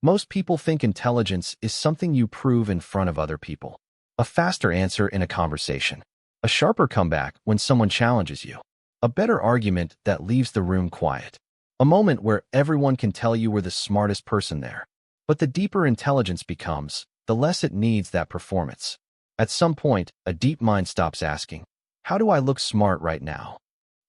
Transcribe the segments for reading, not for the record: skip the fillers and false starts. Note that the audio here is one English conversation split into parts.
Most people think intelligence is something you prove in front of other people. A faster answer in a conversation. A sharper comeback when someone challenges you. A better argument that leaves the room quiet. A moment where everyone can tell you we're the smartest person there. But the deeper intelligence becomes, the less it needs that performance. At some point, a deep mind stops asking, "How do I look smart right now?"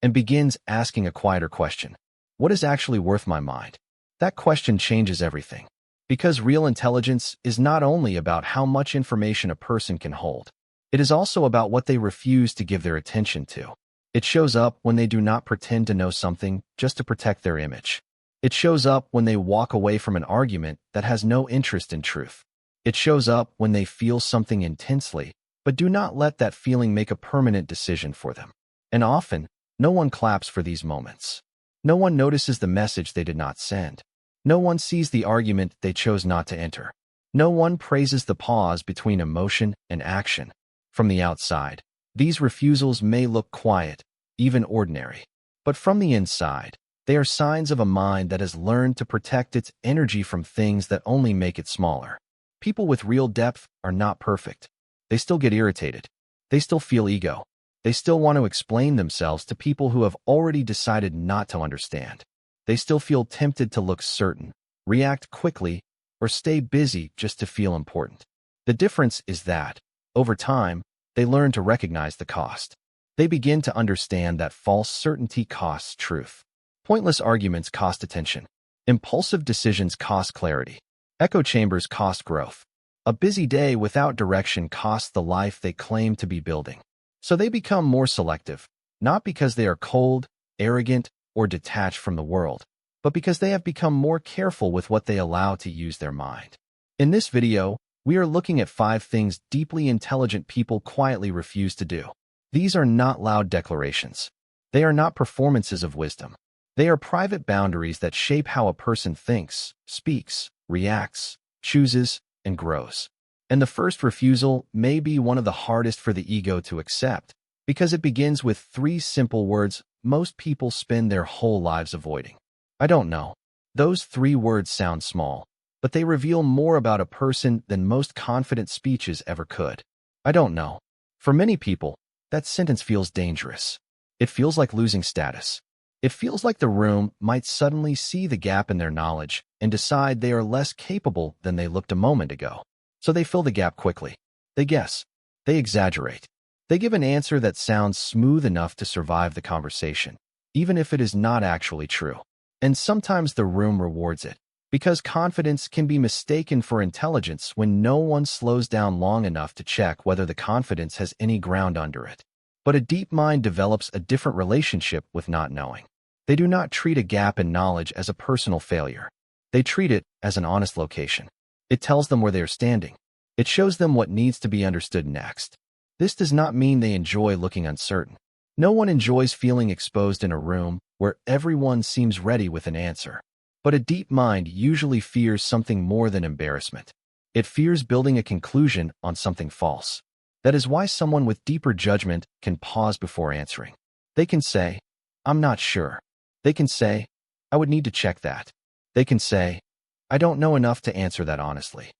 and begins asking a quieter question. What is actually worth my mind? That question changes everything. Because real intelligence is not only about how much information a person can hold. It is also about what they refuse to give their attention to. It shows up when they do not pretend to know something just to protect their image. It shows up when they walk away from an argument that has no interest in truth. It shows up when they feel something intensely, but do not let that feeling make a permanent decision for them. And often, no one claps for these moments. No one notices the message they did not send. No one sees the argument they chose not to enter. No one praises the pause between emotion and action. From the outside, these refusals may look quiet, even ordinary. But from the inside, they are signs of a mind that has learned to protect its energy from things that only make it smaller. People with real depth are not perfect. They still get irritated. They still feel ego. They still want to explain themselves to people who have already decided not to understand. They still feel tempted to look certain, react quickly, or stay busy just to feel important. The difference is that, over time, they learn to recognize the cost. They begin to understand that false certainty costs truth. Pointless arguments cost attention. Impulsive decisions cost clarity. Echo chambers cost growth. A busy day without direction costs the life they claim to be building. So they become more selective, not because they are cold, arrogant, or detached from the world, but because they have become more careful with what they allow to use their mind. In this video, we are looking at 5 things deeply intelligent people quietly refuse to do. These are not loud declarations. They are not performances of wisdom. They are private boundaries that shape how a person thinks, speaks, reacts, chooses, and grows. And the first refusal may be one of the hardest for the ego to accept, because it begins with 3 simple words most people spend their whole lives avoiding. I don't know. Those 3 words sound small, but they reveal more about a person than most confident speeches ever could. I don't know. For many people, that sentence feels dangerous. It feels like losing status. It feels like the room might suddenly see the gap in their knowledge and decide they are less capable than they looked a moment ago. So they fill the gap quickly. They guess. They exaggerate. They give an answer that sounds smooth enough to survive the conversation, even if it is not actually true. And sometimes the room rewards it, because confidence can be mistaken for intelligence when no one slows down long enough to check whether the confidence has any ground under it. But a deep mind develops a different relationship with not knowing. They do not treat a gap in knowledge as a personal failure. They treat it as an honest location. It tells them where they are standing. It shows them what needs to be understood next. This does not mean they enjoy looking uncertain. No one enjoys feeling exposed in a room where everyone seems ready with an answer. But a deep mind usually fears something more than embarrassment. It fears building a conclusion on something false. That is why someone with deeper judgment can pause before answering. They can say, "I'm not sure." They can say, "I would need to check that." They can say, "I don't know enough to answer that honestly."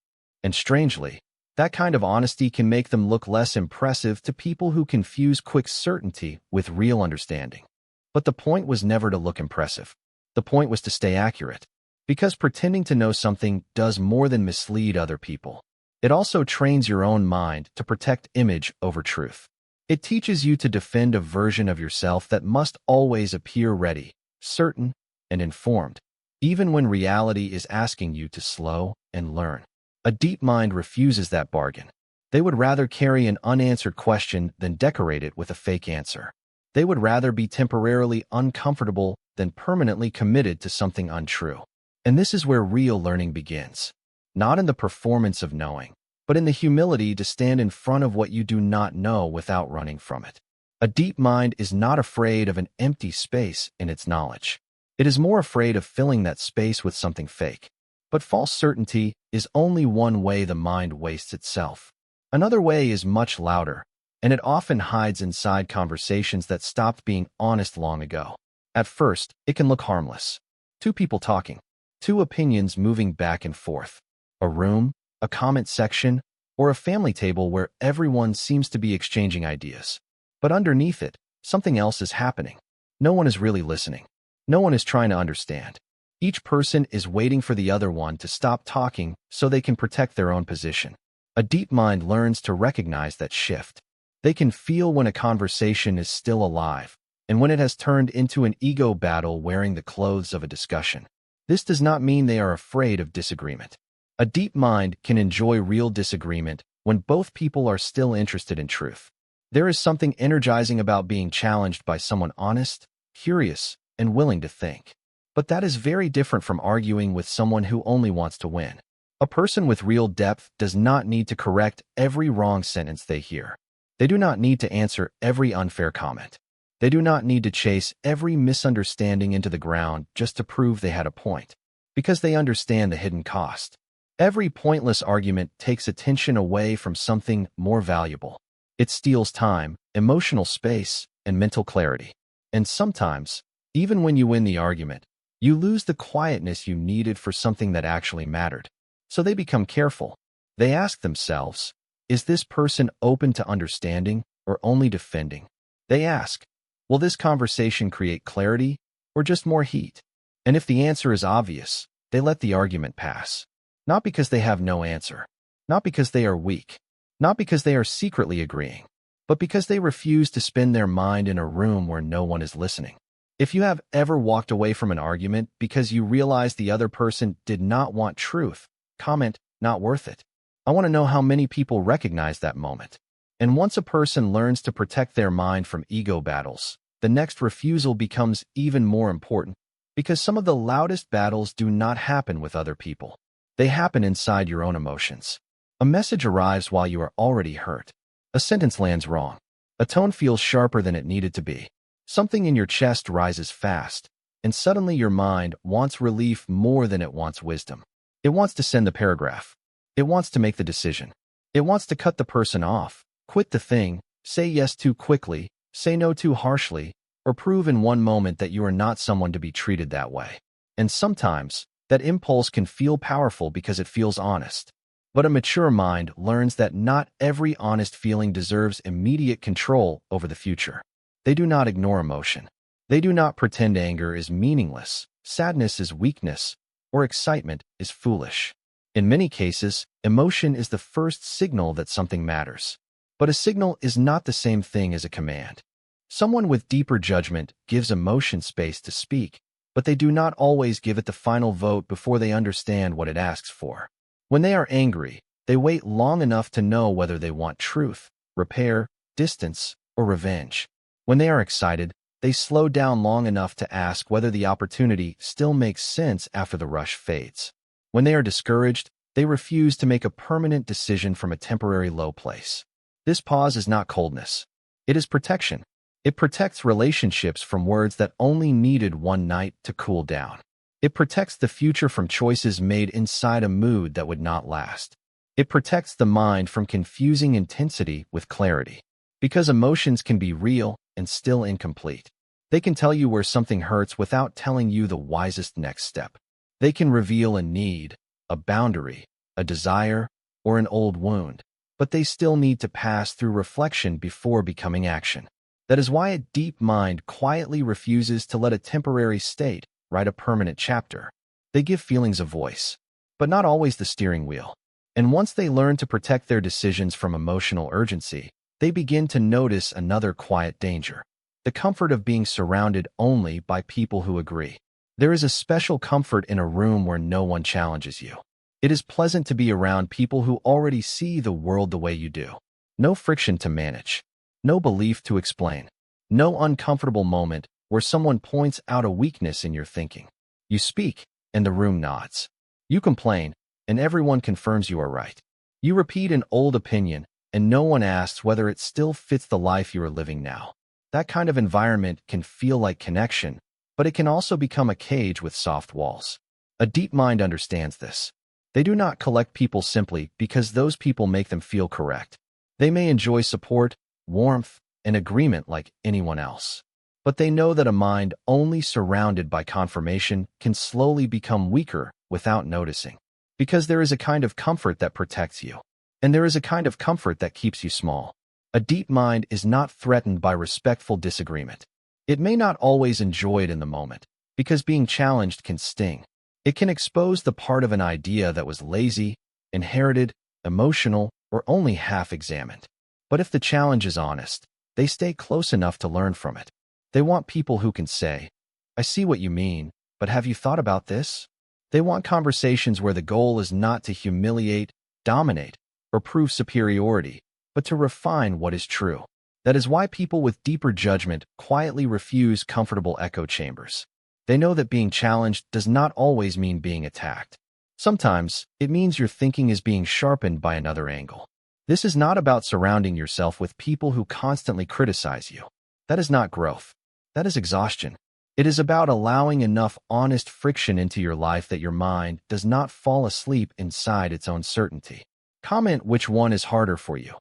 And strangely, that kind of honesty can make them look less impressive to people who confuse quick certainty with real understanding. But the point was never to look impressive. The point was to stay accurate. Because pretending to know something does more than mislead other people. It also trains your own mind to protect image over truth. It teaches you to defend a version of yourself that must always appear ready, certain, and informed, even when reality is asking you to slow and learn. A deep mind refuses that bargain. They would rather carry an unanswered question than decorate it with a fake answer. They would rather be temporarily uncomfortable than permanently committed to something untrue. And this is where real learning begins. Not in the performance of knowing, but in the humility to stand in front of what you do not know without running from it. A deep mind is not afraid of an empty space in its knowledge. It is more afraid of filling that space with something fake. But false certainty is only one way the mind wastes itself. Another way is much louder, and it often hides inside conversations that stopped being honest long ago. At first, it can look harmless. 2 people talking. two opinions moving back and forth, a room, a comment section, or a family table where everyone seems to be exchanging ideas. But underneath it, something else is happening. No one is really listening. No one is trying to understand. Each person is waiting for the other one to stop talking so they can protect their own position. A deep mind learns to recognize that shift. They can feel when a conversation is still alive and when it has turned into an ego battle wearing the clothes of a discussion. This does not mean they are afraid of disagreement. A deep mind can enjoy real disagreement when both people are still interested in truth. There is something energizing about being challenged by someone honest, curious, and willing to think. But that is very different from arguing with someone who only wants to win. A person with real depth does not need to correct every wrong sentence they hear. They do not need to answer every unfair comment. They do not need to chase every misunderstanding into the ground just to prove they had a point, because they understand the hidden cost. Every pointless argument takes attention away from something more valuable. It steals time, emotional space, and mental clarity. And sometimes, even when you win the argument, you lose the quietness you needed for something that actually mattered. So they become careful. They ask themselves, is this person open to understanding or only defending? They ask, will this conversation create clarity or just more heat? And if the answer is obvious, they let the argument pass. Not because they have no answer, not because they are weak, not because they are secretly agreeing, but because they refuse to spend their mind in a room where no one is listening. If you have ever walked away from an argument because you realized the other person did not want truth, comment, not worth it. I want to know how many people recognize that moment. And once a person learns to protect their mind from ego battles, the next refusal becomes even more important, because some of the loudest battles do not happen with other people. They happen inside your own emotions. A message arrives while you are already hurt. A sentence lands wrong. A tone feels sharper than it needed to be. Something in your chest rises fast, and suddenly your mind wants relief more than it wants wisdom. It wants to send the paragraph. It wants to make the decision. It wants to cut the person off, quit the thing, say yes too quickly, say no too harshly, or prove in one moment that you are not someone to be treated that way. And sometimes, that impulse can feel powerful because it feels honest. But a mature mind learns that not every honest feeling deserves immediate control over the future. They do not ignore emotion. They do not pretend anger is meaningless, sadness is weakness, or excitement is foolish. In many cases, emotion is the first signal that something matters. But a signal is not the same thing as a command. Someone with deeper judgment gives emotion space to speak, but they do not always give it the final vote before they understand what it asks for. When they are angry, they wait long enough to know whether they want truth, repair, distance, or revenge. When they are excited, they slow down long enough to ask whether the opportunity still makes sense after the rush fades. When they are discouraged, they refuse to make a permanent decision from a temporary low place. This pause is not coldness. It is protection. It protects relationships from words that only needed one night to cool down. It protects the future from choices made inside a mood that would not last. It protects the mind from confusing intensity with clarity. Because emotions can be real and still incomplete. They can tell you where something hurts without telling you the wisest next step. They can reveal a need, a boundary, a desire, or an old wound, but they still need to pass through reflection before becoming action. That is why a deep mind quietly refuses to let a temporary state write a permanent chapter. They give feelings a voice, but not always the steering wheel. And once they learn to protect their decisions from emotional urgency, they begin to notice another quiet danger. The comfort of being surrounded only by people who agree. There is a special comfort in a room where no one challenges you. It is pleasant to be around people who already see the world the way you do. No friction to manage. No belief to explain. No uncomfortable moment where someone points out a weakness in your thinking. You speak, and the room nods. You complain, and everyone confirms you are right. You repeat an old opinion, and no one asks whether it still fits the life you are living now. That kind of environment can feel like connection, but it can also become a cage with soft walls. A deep mind understands this. They do not collect people simply because those people make them feel correct. They may enjoy support, warmth, and agreement like anyone else. but they know that a mind only surrounded by confirmation can slowly become weaker without noticing. Because there is a kind of comfort that protects you, and there is a kind of comfort that keeps you small. A deep mind is not threatened by respectful disagreement. It may not always enjoy it in the moment, because being challenged can sting. It can expose the part of an idea that was lazy, inherited, emotional, or only half-examined. But if the challenge is honest, they stay close enough to learn from it. They want people who can say, "I see what you mean, but have you thought about this?" They want conversations where the goal is not to humiliate, dominate, or prove superiority, but to refine what is true. That is why people with deeper judgment quietly refuse comfortable echo chambers. They know that being challenged does not always mean being attacked. Sometimes, it means your thinking is being sharpened by another angle. This is not about surrounding yourself with people who constantly criticize you. That is not growth. That is exhaustion. It is about allowing enough honest friction into your life that your mind does not fall asleep inside its own certainty. Comment which one is harder for you.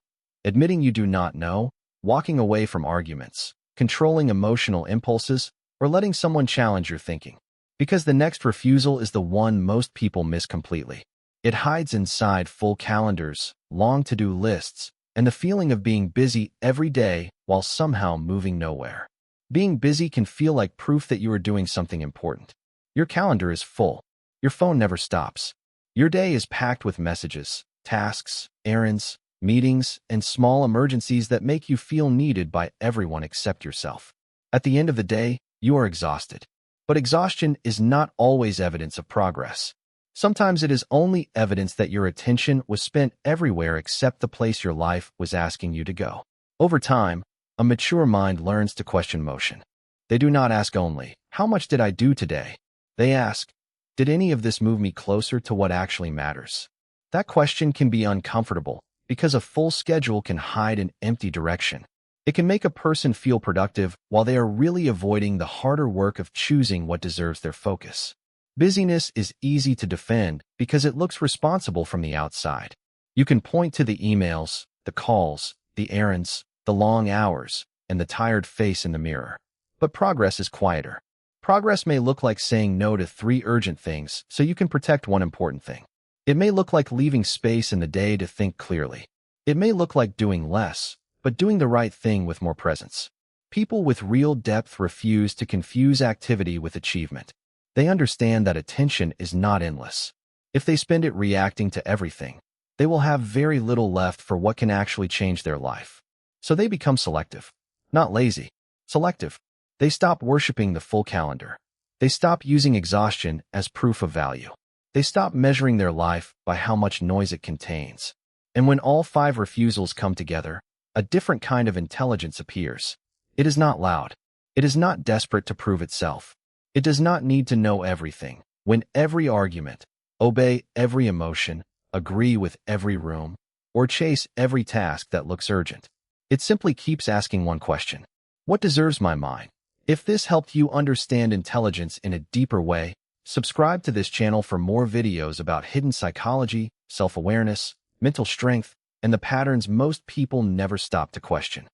Admitting you do not know, walking away from arguments, controlling emotional impulses, or letting someone challenge your thinking. Because the next refusal is the one most people miss completely. It hides inside full calendars, long to-do lists, and the feeling of being busy every day while somehow moving nowhere. Being busy can feel like proof that you are doing something important. Your calendar is full. Your phone never stops. Your day is packed with messages, tasks, errands, meetings, and small emergencies that make you feel needed by everyone except yourself. At the end of the day, you are exhausted. But exhaustion is not always evidence of progress. Sometimes it is only evidence that your attention was spent everywhere except the place your life was asking you to go. Over time, a mature mind learns to question motion. They do not ask only, "How much did I do today?" They ask, "Did any of this move me closer to what actually matters?" That question can be uncomfortable because a full schedule can hide an empty direction. It can make a person feel productive while they are really avoiding the harder work of choosing what deserves their focus. Busyness is easy to defend because it looks responsible from the outside. You can point to the emails, the calls, the errands, the long hours, and the tired face in the mirror. But progress is quieter. Progress may look like saying no to 3 urgent things so you can protect one important thing. It may look like leaving space in the day to think clearly. It may look like doing less, but doing the right thing with more presence. People with real depth refuse to confuse activity with achievement. They understand that attention is not endless. If they spend it reacting to everything, they will have very little left for what can actually change their life. So they become selective. Not lazy, selective. They stop worshiping the full calendar. They stop using exhaustion as proof of value. They stop measuring their life by how much noise it contains. And when all 5 refusals come together, a different kind of intelligence appears. It is not loud. It is not desperate to prove itself. It does not need to know everything, win every argument, obey every emotion, agree with every room, or chase every task that looks urgent. It simply keeps asking one question: what deserves my mind? If this helped you understand intelligence in a deeper way, subscribe to this channel for more videos about hidden psychology, self-awareness, mental strength, and the patterns most people never stop to question.